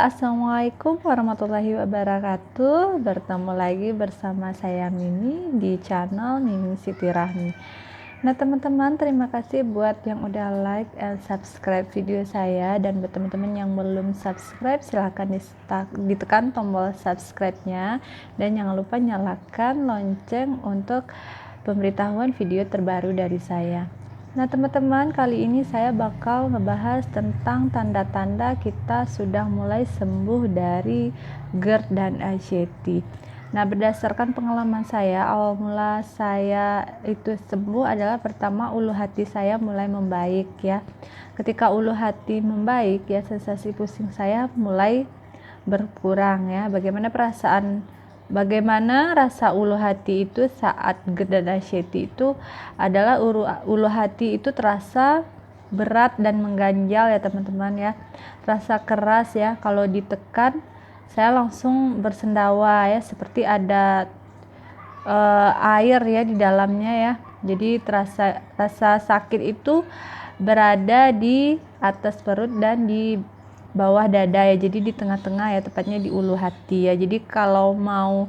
Assalamualaikum warahmatullahi wabarakatuh. Bertemu lagi bersama saya Mimi di channel Mimi Siti Rahmi. Nah teman-teman, terima kasih buat yang udah like and subscribe video saya, dan buat teman-teman yang belum subscribe silahkan ditekan tombol subscribe-nya, dan jangan lupa nyalakan lonceng untuk pemberitahuan video terbaru dari saya. Nah teman-teman, kali ini saya bakal ngebahas tentang tanda-tanda kita sudah mulai sembuh dari GERD dan anxiety. Nah berdasarkan pengalaman saya, awal mula saya itu sembuh adalah pertama ulu hati saya mulai membaik ya. Ketika ulu hati membaik ya, sensasi pusing saya mulai berkurang ya. Bagaimana rasa ulu hati itu saat GERD dan anxiety itu adalah ulu hati itu terasa berat dan mengganjal ya teman-teman ya, terasa keras ya, kalau ditekan saya langsung bersendawa ya, seperti ada air ya di dalamnya ya. Jadi rasa sakit itu berada di atas perut dan di bawah dada ya, jadi di tengah-tengah ya, tepatnya di ulu hati ya. Jadi kalau mau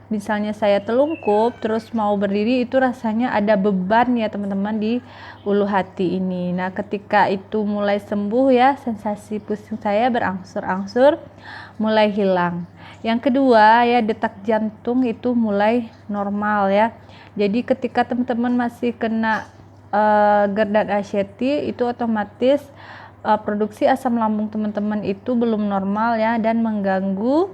misalnya saya telungkup terus mau berdiri, itu rasanya ada beban ya teman-teman di ulu hati ini. Nah ketika itu mulai sembuh ya, sensasi pusing saya berangsur-angsur mulai hilang. Yang kedua ya, detak jantung itu mulai normal ya. Jadi ketika teman-teman masih kena GERD dan anxiety, itu otomatis produksi asam lambung teman-teman itu belum normal ya, dan mengganggu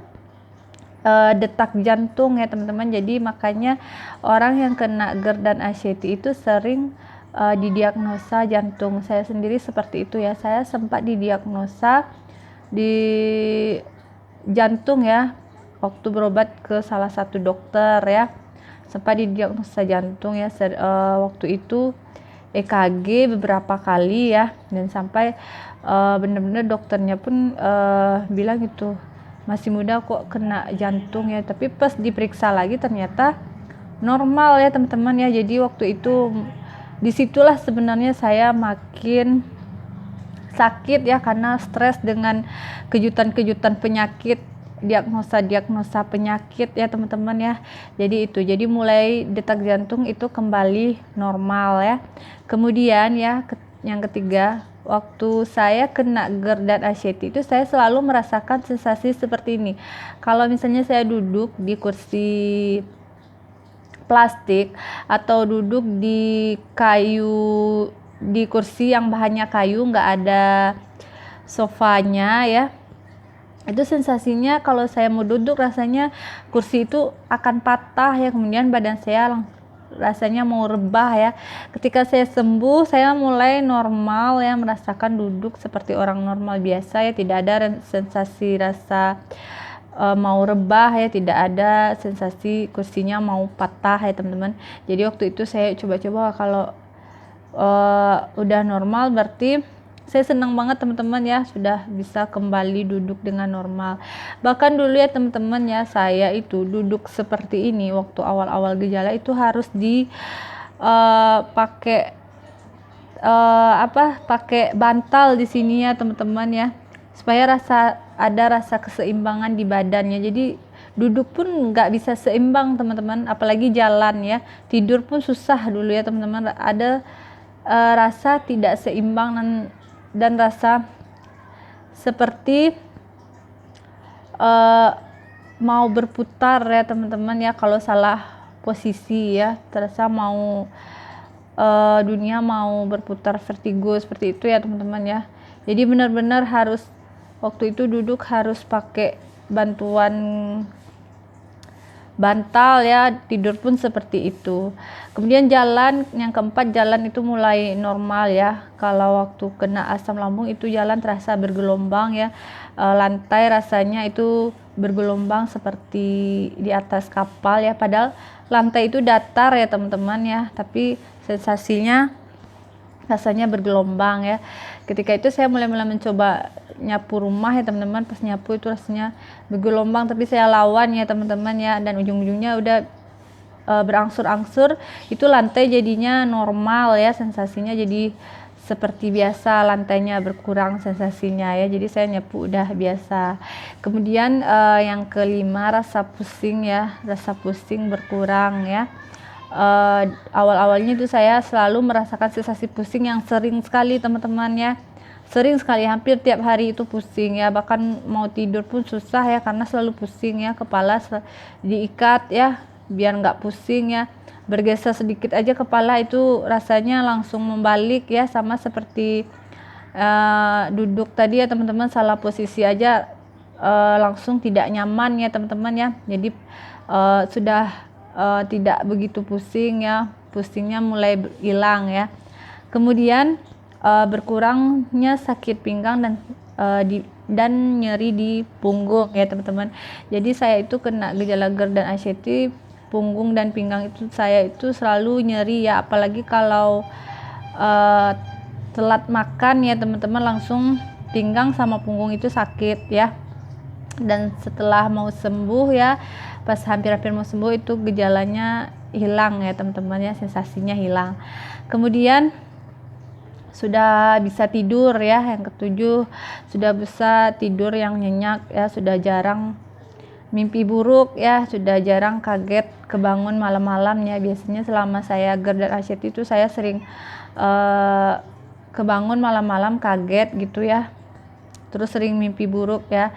detak jantung ya teman-teman. Jadi makanya orang yang kena GERD dan anxiety itu sering didiagnosa jantung. Saya sendiri seperti itu ya, saya sempat didiagnosa di jantung ya, waktu berobat ke salah satu dokter ya, sempat didiagnosa jantung ya. Waktu itu EKG beberapa kali ya, dan sampai benar-benar dokternya pun bilang gitu, masih muda kok kena jantung ya. Tapi pas diperiksa lagi ternyata normal ya teman-teman ya. Jadi waktu itu disitulah sebenarnya saya makin sakit ya, karena stres dengan kejutan-kejutan penyakit, diagnosa penyakit ya teman-teman ya. Jadi mulai detak jantung itu kembali normal ya. Kemudian ya yang ketiga, waktu saya kena GERD dan anxiety itu saya selalu merasakan sensasi seperti ini. Kalau misalnya saya duduk di kursi plastik atau duduk di kursi yang bahannya kayu, nggak ada sofanya ya, itu sensasinya kalau saya mau duduk rasanya kursi itu akan patah ya, kemudian badan saya rasanya mau rebah ya. Ketika saya sembuh, saya mulai normal ya, merasakan duduk seperti orang normal biasa ya, tidak ada sensasi rasa mau rebah ya, tidak ada sensasi kursinya mau patah ya teman-teman. Jadi waktu itu saya coba-coba, kalau udah normal berarti saya senang banget teman-teman ya, sudah bisa kembali duduk dengan normal. Bahkan dulu ya teman-teman ya, saya itu duduk seperti ini waktu awal-awal gejala itu harus pakai pakai bantal di sini ya teman-teman ya, supaya ada rasa keseimbangan di badannya. Jadi duduk pun nggak bisa seimbang teman-teman, apalagi jalan ya. Tidur pun susah dulu ya teman-teman, ada rasa tidak seimbang dan rasa seperti mau berputar ya teman-teman ya, kalau salah posisi ya, terasa mau dunia mau berputar, vertigo seperti itu ya teman-teman ya. Jadi benar-benar harus waktu itu duduk harus pakai bantuan bantal ya, tidur pun seperti itu. Kemudian jalan, yang keempat, jalan itu mulai normal ya. Kalau waktu kena asam lambung itu jalan terasa bergelombang ya, lantai rasanya itu bergelombang seperti di atas kapal ya, padahal lantai itu datar ya teman-teman ya, tapi sensasinya rasanya bergelombang ya. Ketika itu saya mulai mencoba nyapu rumah ya teman-teman. Pas nyapu itu rasanya bergelombang, tapi saya lawan ya teman-teman ya, dan ujung-ujungnya udah berangsur-angsur itu lantai jadinya normal ya, sensasinya jadi seperti biasa, lantainya berkurang sensasinya ya, jadi saya nyapu udah biasa. Kemudian yang kelima, rasa pusing ya, rasa pusing berkurang ya. Awal-awalnya itu saya selalu merasakan sensasi pusing yang sering sekali teman-teman ya, sering sekali, hampir tiap hari itu pusing ya, bahkan mau tidur pun susah ya karena selalu pusing ya, kepala diikat ya biar nggak pusing ya, bergeser sedikit aja kepala itu rasanya langsung membalik ya, sama seperti duduk tadi ya teman-teman, salah posisi aja langsung tidak nyaman ya teman-teman ya. Jadi sudah tidak begitu pusing ya, pusingnya mulai hilang ya. Kemudian berkurangnya sakit pinggang dan nyeri di punggung ya teman-teman. Jadi saya itu kena gejala GERD dan anxiety, punggung dan pinggang itu saya itu selalu nyeri ya, apalagi kalau telat makan ya teman-teman, langsung pinggang sama punggung itu sakit ya. Dan setelah mau sembuh ya, pas hampir-hampir mau sembuh itu gejalanya hilang ya teman-teman ya, sensasinya hilang. Kemudian sudah bisa tidur ya, yang ketujuh, sudah bisa tidur yang nyenyak ya, sudah jarang mimpi buruk ya, sudah jarang kaget kebangun malam-malam ya. Biasanya selama saya GERD dan anxiety itu saya sering kebangun malam-malam kaget gitu ya, terus sering mimpi buruk ya.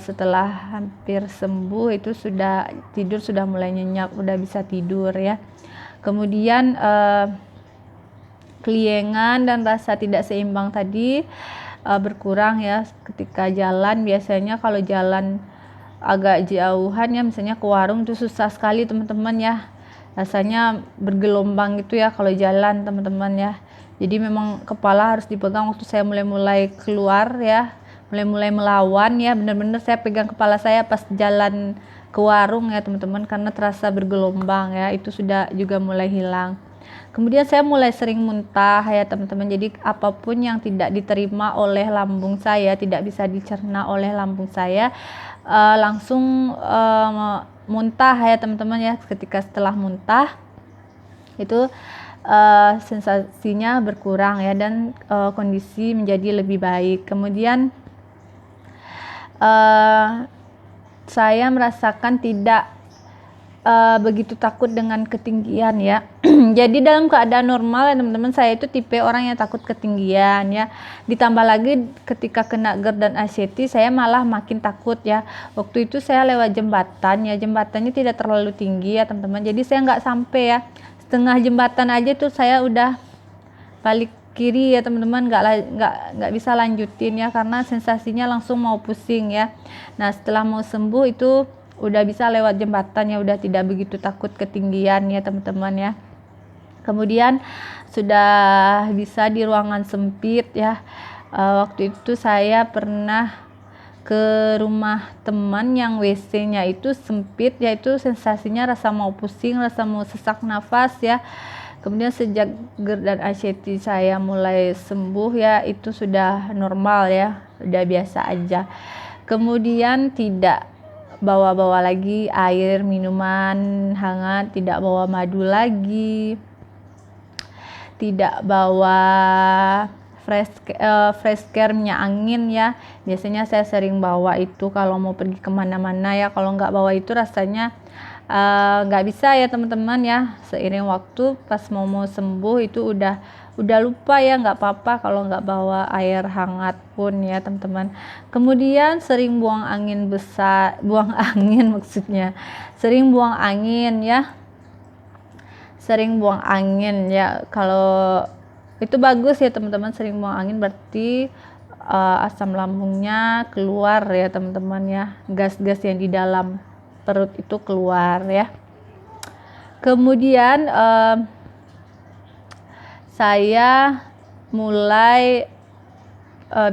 Setelah hampir sembuh itu sudah tidur, sudah mulai nyenyak, udah bisa tidur ya. Kemudian keliengan dan rasa tidak seimbang tadi berkurang ya ketika jalan. Biasanya kalau jalan agak jauhan ya, misalnya ke warung itu susah sekali teman-teman ya, rasanya bergelombang gitu ya kalau jalan teman-teman ya. Jadi memang kepala harus dipegang. Waktu saya mulai keluar ya, mulai melawan ya, benar-benar saya pegang kepala saya pas jalan ke warung ya teman-teman, karena terasa bergelombang ya, itu sudah juga mulai hilang. Kemudian saya mulai sering muntah ya teman-teman. Jadi apapun yang tidak diterima oleh lambung saya, tidak bisa dicerna oleh lambung saya, langsung muntah ya teman-teman ya. Ketika setelah muntah itu sensasinya berkurang ya, dan kondisi menjadi lebih baik. Kemudian saya merasakan tidak begitu takut dengan ketinggian ya. Jadi dalam keadaan normal ya teman-teman, saya itu tipe orang yang takut ketinggian ya. Ditambah lagi ketika kena GERD dan anxiety, saya malah makin takut ya. Waktu itu saya lewat jembatan ya, jembatannya tidak terlalu tinggi ya teman-teman, jadi saya nggak sampai ya, setengah jembatan aja tuh saya udah balik kiri ya teman-teman, nggak bisa lanjutin ya, karena sensasinya langsung mau pusing ya. Nah setelah mau sembuh itu udah bisa lewat jembatan ya, udah tidak begitu takut ketinggian ya teman-teman ya. Kemudian sudah bisa di ruangan sempit ya. Waktu itu saya pernah ke rumah teman yang WC-nya itu sempit, yaitu sensasinya rasa mau pusing, rasa mau sesak nafas ya. Kemudian sejak GERD dan anxiety saya mulai sembuh ya, itu sudah normal ya, udah biasa aja. Kemudian tidak bawa lagi air minuman hangat, tidak bawa madu lagi, tidak bawa fresh care minyak angin ya. Biasanya saya sering bawa itu kalau mau pergi kemana-mana ya. Kalau nggak bawa itu rasanya nggak bisa ya teman-teman ya. Seiring waktu pas mau sembuh itu udah lupa ya, nggak apa-apa kalau nggak bawa air hangat pun ya teman-teman. Kemudian sering buang angin besar, buang angin maksudnya, sering buang angin ya, sering buang angin ya. Kalau itu bagus ya teman-teman, sering buang angin berarti asam lambungnya keluar ya teman-teman ya, gas-gas yang di dalam perut itu keluar ya. Kemudian saya mulai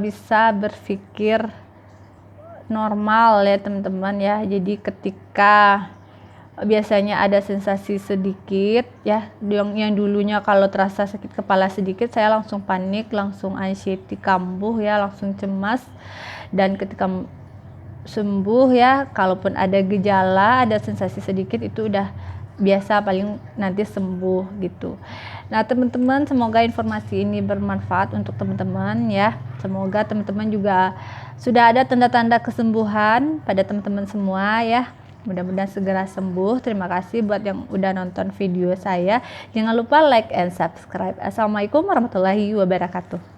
bisa berpikir normal ya teman-teman ya. Jadi ketika biasanya ada sensasi sedikit ya, yang dulunya kalau terasa sakit kepala sedikit saya langsung panik, langsung anxiety kambuh ya, langsung cemas. Dan ketika sembuh ya, kalaupun ada gejala, ada sensasi sedikit itu udah biasa, paling nanti sembuh gitu. Nah teman-teman, semoga informasi ini bermanfaat untuk teman-teman ya. Semoga teman-teman juga sudah ada tanda-tanda kesembuhan pada teman-teman semua ya. Mudah-mudahan segera sembuh. Terima kasih buat yang udah nonton video saya. Jangan lupa like and subscribe. Assalamualaikum warahmatullahi wabarakatuh.